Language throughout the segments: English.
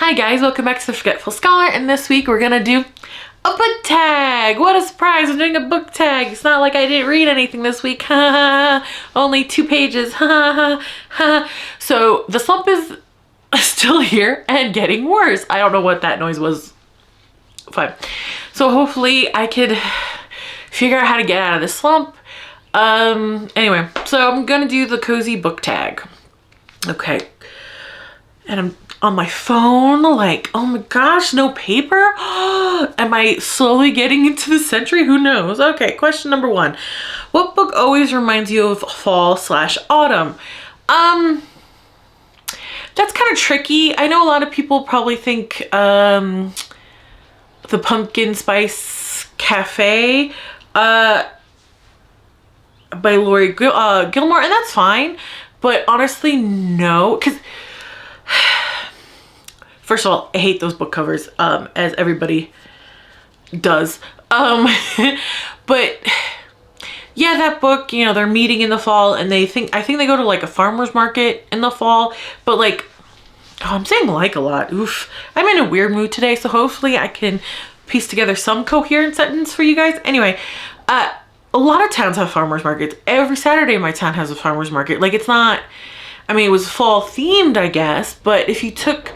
Hi guys, welcome back to The Forgetful Scholar, and this week we're gonna do a book tag. What a surprise, I'm doing a book tag. It's not like I didn't read anything this week. Only 2 pages. So the slump is still here and getting worse. I don't know what that noise was. Fine. So hopefully I could figure out how to get out of this slump. Anyway, so I'm gonna do the cozy book tag. Okay. And I'm on my phone, like, oh my gosh, no paper? Am I slowly getting into the century? Who knows? Okay, question number 1. What book always reminds you of fall/autumn? That's kind of tricky. I know a lot of people probably think The Pumpkin Spice Cafe by Lori Gilmore, and that's fine. But honestly, no, because first of all, I hate those book covers, as everybody does. But yeah, that book, you know, they're meeting in the fall and I think they go to like a farmer's market in the fall, but like, oh, I'm saying like a lot. Oof. I'm in a weird mood today, so hopefully I can piece together some coherent sentence for you guys. Anyway, a lot of towns have farmer's markets. Every Saturday my town has a farmer's market. Like, it's not, I mean, it was fall themed, I guess, but if you took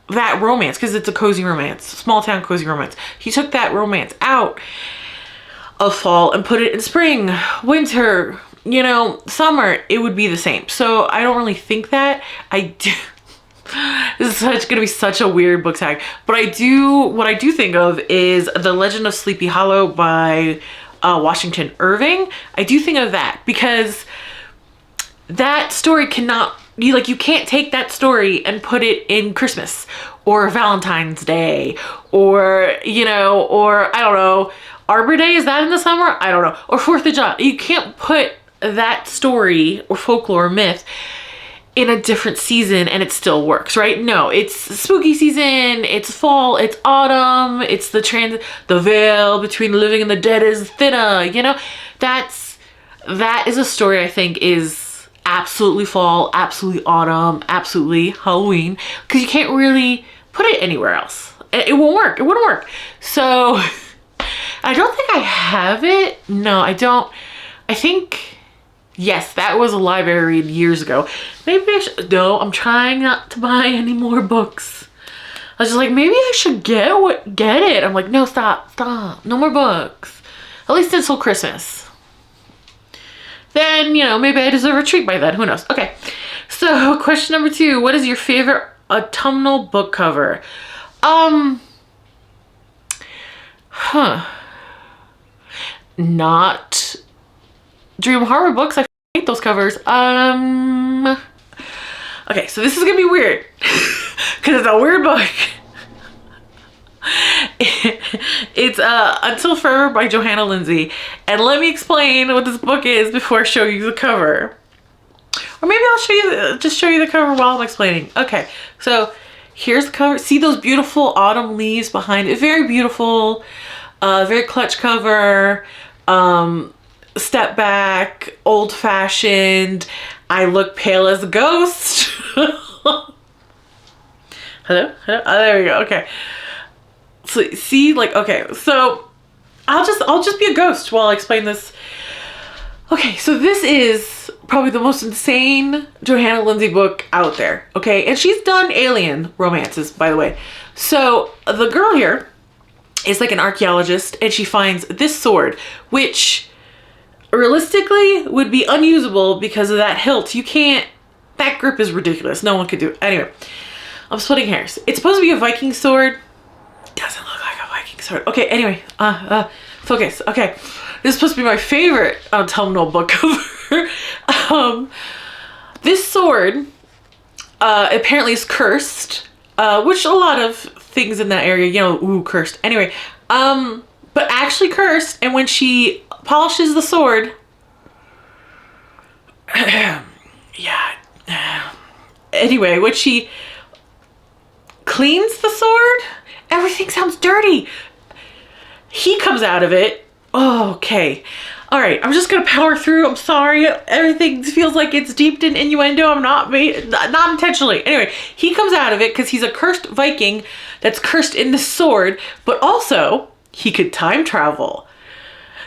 that romance, because it's a cozy romance, small town cozy romance, you took that romance out of fall and put it in spring, winter, you know, summer, it would be the same. So I don't really think that. I do. This is gonna be such a weird book tag, but what I do think of is The Legend of Sleepy Hollow by Washington Irving. I do think of that because that story you can't take that story and put it in Christmas or Valentine's Day or, you know, or I don't know, Arbor Day, is that in the summer? I don't know. Or 4th of July. You can't put that story or folklore or myth in a different season and it still works, right? No, it's spooky season, it's fall, it's autumn, it's the veil between the living and the dead is thinner, you know? That is a story I think is absolutely fall, absolutely autumn, absolutely Halloween, because you can't really put it anywhere else. It won't work. It wouldn't work. So I don't think I have it. No, I don't. I think, yes, that was a library years ago. Maybe I should, no, I'm trying not to buy any more books. I was just like, maybe I should get it. I'm like, no, stop, no more books. At least until Christmas. Then, you know, maybe I deserve a treat by then. Who knows? Okay. So, question number 2. What is your favorite autumnal book cover? Not Dream Harbor books. I hate those covers. Okay, so this is gonna be weird. Because it's a weird book. It's Until Forever by Johanna Lindsey, and let me explain what this book is before I show you the cover, or maybe I'll just show you the cover while I'm explaining. Okay, so here's the cover. See those beautiful autumn leaves behind it? Very beautiful, very clutch cover, step back, old-fashioned. I look pale as a ghost. Hello? Oh, there we go. Okay. So see, like, okay, so I'll just be a ghost while I explain this. Okay, so this is probably the most insane Johanna Lindsey book out there, okay? And she's done alien romances, by the way. So the girl here is like an archaeologist, and she finds this sword, which realistically would be unusable because of that hilt. That grip is ridiculous. No one could do it. Anyway, I'm splitting hairs. It's supposed to be a Viking sword. Doesn't look like a Viking sword. Okay, anyway, focus. Okay, this is supposed to be my favorite autumnal book cover. This sword apparently is cursed, which a lot of things in that area, you know, cursed. Anyway, but actually cursed, and when she polishes the sword, anyway, when she cleans the sword, everything sounds dirty. He comes out of it. Oh, okay. All right, I'm just gonna power through. I'm sorry. Everything feels like it's steeped in innuendo. I'm not intentionally. Anyway, he comes out of it because he's a cursed Viking that's cursed in the sword, but also he could time travel.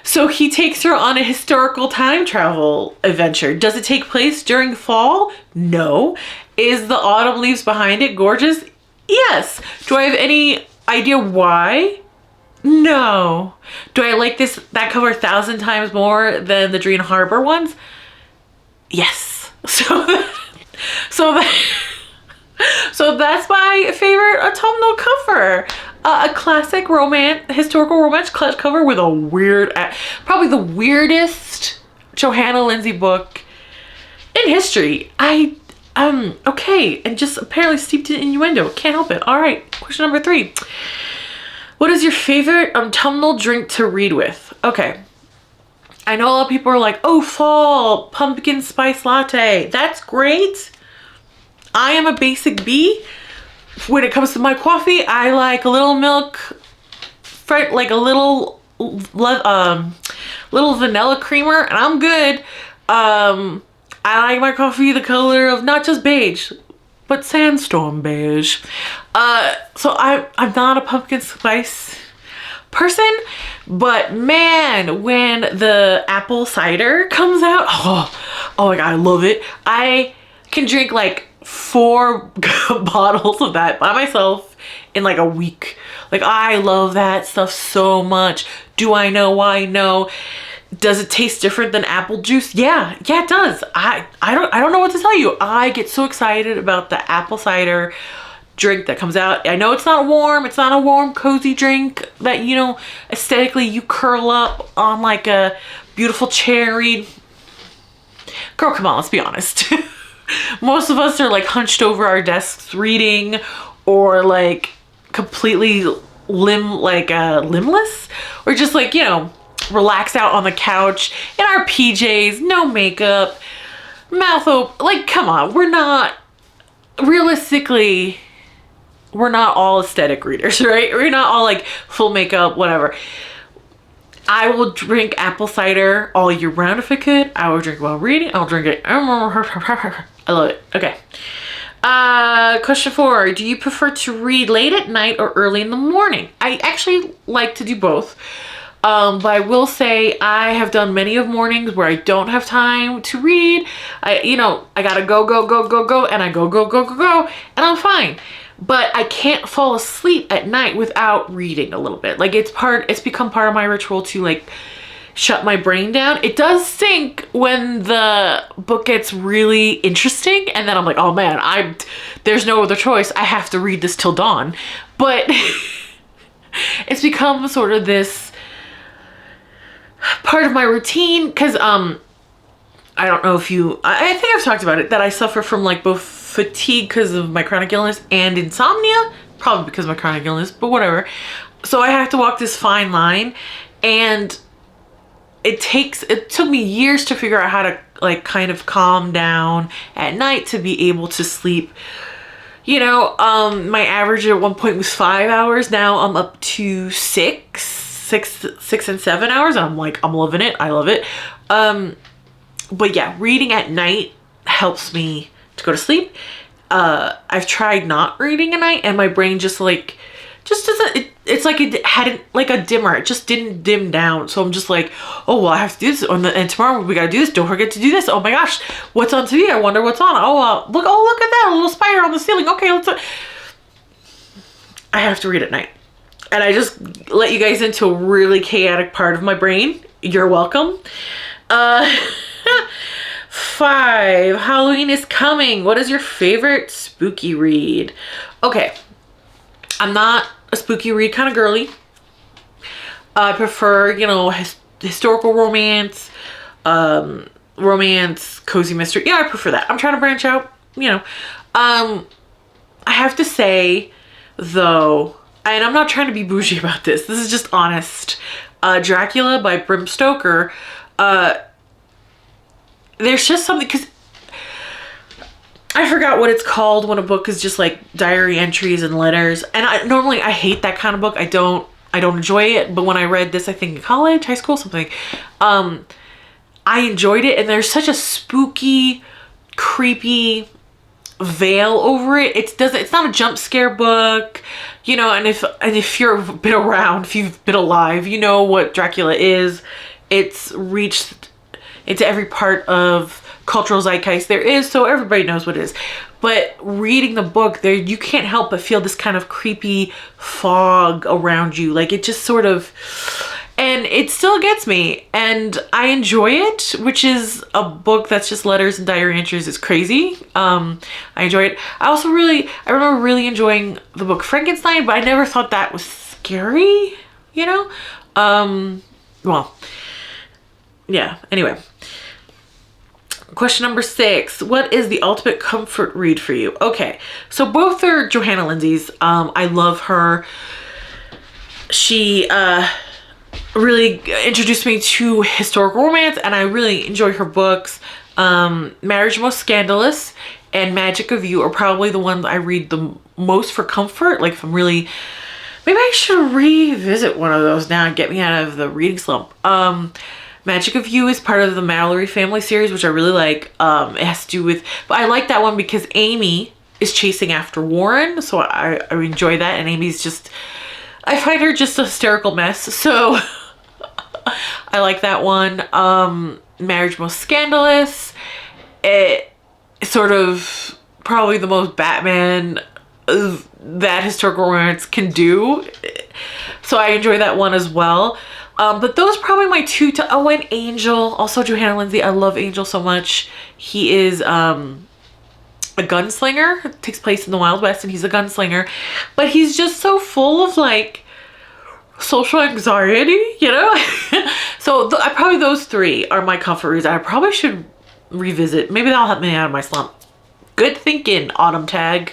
So he takes her on a historical time travel adventure. Does it take place during fall? No. Is the autumn leaves behind it gorgeous? Yes. Do I have any idea why? No. Do I like that cover 1,000 times more than the Dream Harbor ones? Yes. So that's my favorite autumnal cover. A classic historical romance clutch cover with a weird, probably the weirdest Johanna Lindsey book in history. Okay, and just apparently steeped in innuendo. Can't help it. All right, question number 3. What is your favorite autumnal drink to read with? Okay. I know a lot of people are like, oh, fall, pumpkin spice latte. That's great. I am a basic bee. When it comes to my coffee, I like a little milk, like a little vanilla creamer, and I'm good. I like my coffee the color of not just beige, but sandstorm beige. So I'm not a pumpkin spice person, but man, when the apple cider comes out, oh my god, I love it. I can drink like 4 bottles of that by myself in like a week. Like, I love that stuff so much. Do I know why? No. Does it taste different than apple juice? Yeah, it does. I don't know what to tell you. I get so excited about the apple cider drink that comes out. I know it's not a warm, cozy drink that, you know, aesthetically you curl up on like a beautiful cherry. Girl, come on, let's be honest. Most of us are like hunched over our desks reading, or like completely limbless, or just like, you know, relax out on the couch in our PJs, no makeup, mouth open. Like, come on, we're not all aesthetic readers, right? We're not all like full makeup, whatever. I will drink apple cider all year round if I could. I will drink while reading. I'll drink it. I love it. Okay. Question 4. Do you prefer to read late at night or early in the morning? I actually like to do both. But I will say I have done many of mornings where I don't have time to read. I gotta go, and I go, and I'm fine. But I can't fall asleep at night without reading a little bit. Like, it's become part of my ritual to like shut my brain down. It does sink when the book gets really interesting, and then I'm like, oh man, there's no other choice. I have to read this till dawn. But it's become sort of this part of my routine, because I don't know if I think I've talked about it, that I suffer from like both fatigue because of my chronic illness and insomnia, probably because of my chronic illness, but whatever. So I have to walk this fine line, and it took me years to figure out how to like kind of calm down at night to be able to sleep. You know, my average at one point was 5 hours. Now I'm up to 6 and 7 hours. I'm like, I'm loving it. I love it. But yeah, reading at night helps me to go to sleep. I've tried not reading at night, and my brain just doesn't, it's like it had like a dimmer. It just didn't dim down. So I'm just like, oh, well, I have to do this. And tomorrow we gotta do this. Don't forget to do this. Oh my gosh, what's on TV? I wonder what's on. Look at that, a little spider on the ceiling. Okay, I have to read at night. And I just let you guys into a really chaotic part of my brain. You're welcome. 5. Halloween is coming. What is your favorite spooky read? Okay. I'm not a spooky read kind of girly. I prefer, you know, historical romance, cozy mystery. Yeah, I prefer that. I'm trying to branch out, you know. I have to say, though, and I'm not trying to be bougie about this. This is just honest. Dracula by Bram Stoker. There's just something, because I forgot what it's called when a book is just like diary entries and letters. And normally I hate that kind of book. I don't enjoy it. But when I read this, I think in college, high school, something, I enjoyed it, and there's such a spooky, creepy veil over it. It's not a jump scare book, you know, and if you've been around, if you've been alive, you know what Dracula is. It's reached into every part of cultural zeitgeist there is, so everybody knows what it is. But reading the book, there you can't help but feel this kind of creepy fog around you. Like, it just sort of, and it still gets me, and I enjoy it, which is a book that's just letters and diary entries. Is crazy. I enjoy it. I remember really enjoying the book Frankenstein, but I never thought that was scary, you know? Well, yeah, anyway. Question number 6. What is the ultimate comfort read for you? Okay, so both are Johanna Lindsey's. I love her. She really introduced me to historical romance, and I really enjoy her books. Marriage Most Scandalous and Magic of You are probably the ones I read the most for comfort. Like, if I'm really, maybe I should revisit one of those now and get me out of the reading slump. Magic of You is part of the Mallory family series, which I really like. It has to do with, but I like that one because Amy is chasing after Warren, so I enjoy that, and Amy's just, I find her just a hysterical mess, so I like that one. Marriage Most Scandalous, it sort of probably the most Batman that historical romance can do, so I enjoy that one as well. But those are probably my two. And Angel, also Johanna Lindsey. I love Angel so much. He is a gunslinger. It takes place in the Wild West, and he's a gunslinger, but he's just so full of like social anxiety, you know. So probably those 3 are my comfort reads. I probably should revisit. Maybe that'll help me out of my slump. Good thinking, Autumn Tag.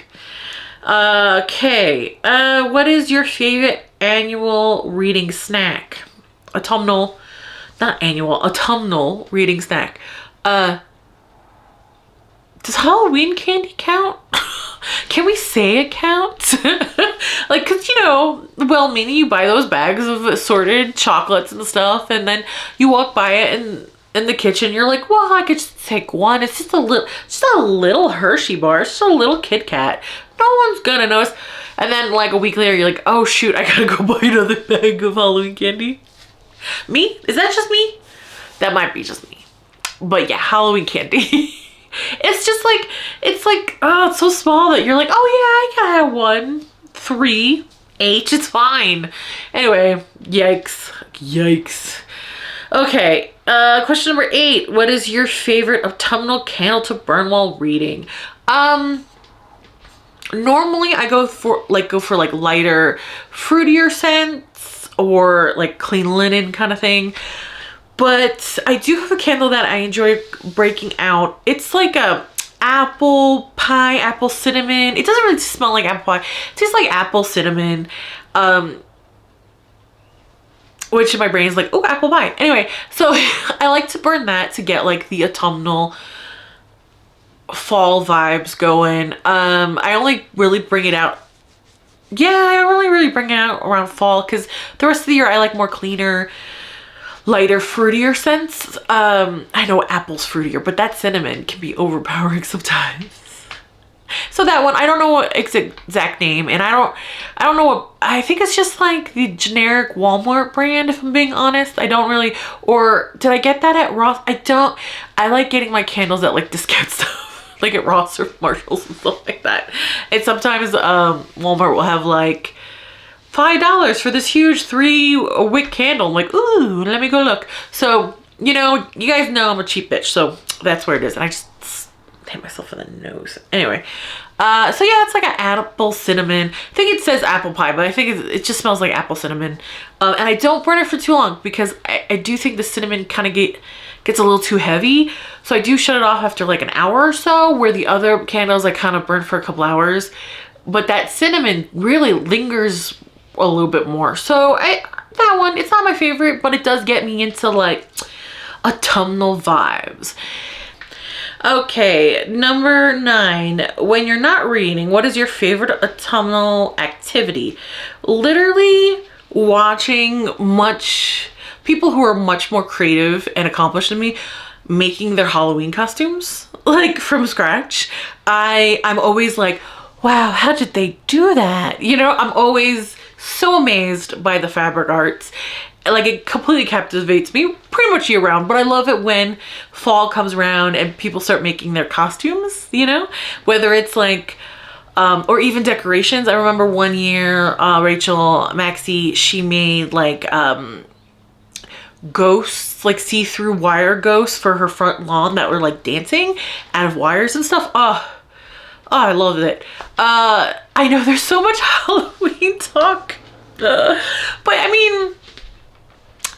Okay. What is your favorite annual reading snack? Autumnal reading snack. Does Halloween candy count? Can we say it counts? Like, cause you know, well-meaning, you buy those bags of assorted chocolates and stuff, and then you walk by it in the kitchen, you're like, well, I could just take one. It's just a little Hershey bar. It's just a little Kit Kat. No one's gonna notice. And then like a week later, you're like, oh shoot, I gotta go buy another bag of Halloween candy. Me? Is that just me? That might be just me. But yeah, Halloween candy. It's just like, oh, it's so small that you're like, oh yeah, I can have 1, 3, H, it's fine. Anyway, yikes. Okay, question number 8. What is your favorite autumnal candle to burn while reading? Normally I go for lighter, fruitier scents, or like clean linen kind of thing, but I do have a candle that I enjoy breaking out. It's like a apple pie, apple cinnamon. It doesn't really smell like apple pie. It tastes like apple cinnamon, which in my brain is like, oh, apple pie. Anyway, so I like to burn that to get like the autumnal fall vibes going. I only really bring it out, I only really bring it out around fall, because the rest of the year I like more cleaner, lighter, fruitier scents. I know apple's fruitier, but that cinnamon can be overpowering sometimes. So that one, I don't know what exact name, and I don't know what, I think it's just like the generic Walmart brand, if I'm being honest. I don't really, or did I get that at Ross? I like getting my candles at like discount stuff. Like at Ross or Marshalls and stuff like that. And sometimes Walmart will have like $5 for this huge 3-wick candle. I'm like, ooh, let me go look. So, you know, you guys know I'm a cheap bitch, so that's where it is. And I just hit myself in the nose. Anyway, so yeah, it's like an apple cinnamon. I think it says apple pie, but I think it just smells like apple cinnamon. And I don't burn it for too long, because I do think the cinnamon kind of gets a little too heavy. So I do shut it off after like an hour or so, where the other candles I kind of burn for a couple hours. But that cinnamon really lingers a little bit more. So that one, it's not my favorite, but it does get me into like autumnal vibes. Okay, number 9. When you're not reading, what is your favorite autumnal activity? Literally watching people who are much more creative and accomplished than me making their Halloween costumes like from scratch. I'm always like, wow, how did they do that? You know, I'm always so amazed by the fabric arts. Like, it completely captivates me pretty much year round, but I love it when fall comes around and people start making their costumes, you know, whether it's like or even decorations. I remember one year Rachel Maxey, she made like ghosts, like see-through wire ghosts for her front lawn that were like dancing out of wires and stuff. Oh, I loved it. I know there's so much Halloween talk, but I mean,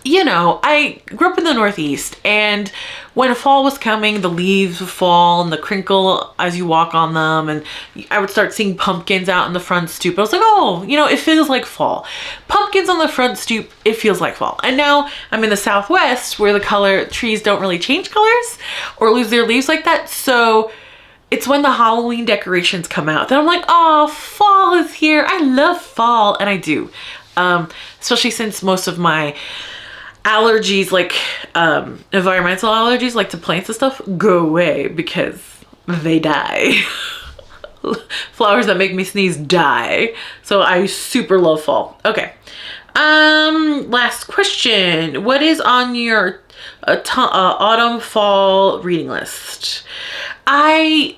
you know, I grew up in the Northeast, and when fall was coming, the leaves would fall and the crinkle as you walk on them, and I would start seeing pumpkins out in the front stoop. I was like, oh, you know, it feels like fall. Pumpkins on the front stoop, it feels like fall. And now I'm in the Southwest where the trees don't really change colors or lose their leaves like that. So it's when the Halloween decorations come out that I'm like, oh, fall is here. I love fall, and I do. Especially since most of my allergies, like environmental allergies, like to plants and stuff, go away because they die. Flowers that make me sneeze die. So I super love fall. Okay. Last question. What is on your autumn fall reading list? I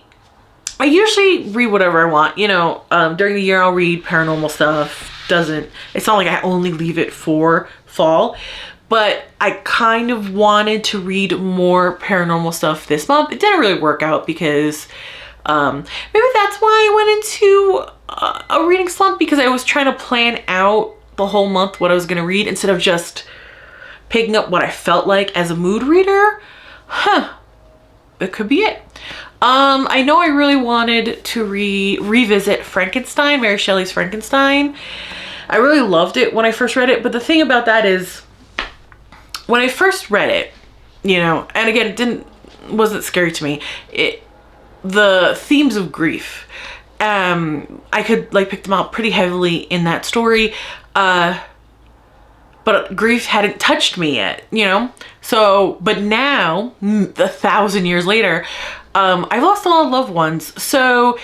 usually read whatever I want. You know, during the year I'll read paranormal stuff. It's not like I only leave it for fall. But I kind of wanted to read more paranormal stuff this month. It didn't really work out because maybe that's why I went into a reading slump, because I was trying to plan out the whole month what I was going to read instead of just picking up what I felt like as a mood reader. It could be it. I know I really wanted to revisit Frankenstein, Mary Shelley's Frankenstein. I really loved it when I first read it, but the thing about that is, when I first read it, you know, and again, it wasn't scary to me. The themes of grief, I could like pick them out pretty heavily in that story, but grief hadn't touched me yet, you know. So, but now, 1,000 years later, I've lost a lot of loved ones. So,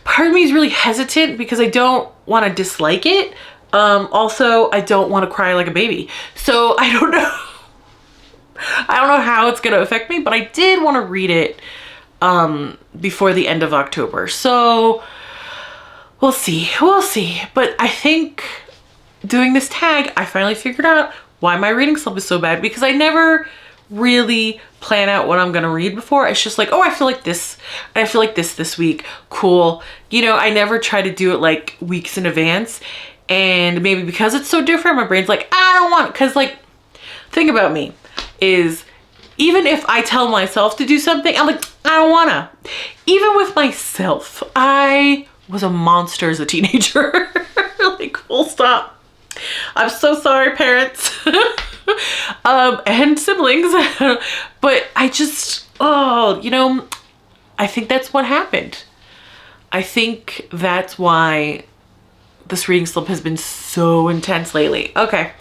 part of me is really hesitant because I don't want to dislike it. Also, I don't want to cry like a baby. So I don't know. I don't know how it's going to affect me, but I did want to read it before the end of October. So we'll see. We'll see. But I think doing this tag, I finally figured out why my reading slump is so bad, because I never really plan out what I'm going to read before. It's just like, oh, I feel like this, and I feel like this week. Cool. You know, I never try to do it like weeks in advance. And maybe because it's so different, my brain's like, I don't want it. Because like, thing about me is, even if I tell myself to do something, I'm like, I don't wanna. Even with myself, I was a monster as a teenager. Like, full stop. I'm so sorry, parents. And siblings. But I just, you know, I think that's what happened. I think that's why this reading slump has been so intense lately. Okay.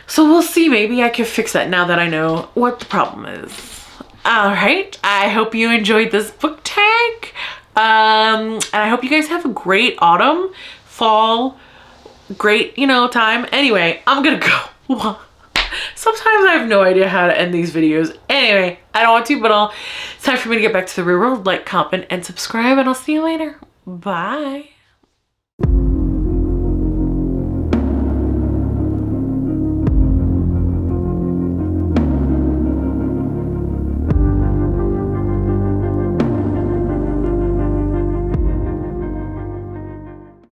So we'll see. Maybe I can fix that now that I know what the problem is. All right. I hope you enjoyed this book tag. And I hope you guys have a great autumn, fall, great, you know, time. Anyway, I'm gonna go. Sometimes I have no idea how to end these videos. Anyway, I don't want to, but it's time for me to get back to the real world. Like, comment, and subscribe, and I'll see you later. Bye.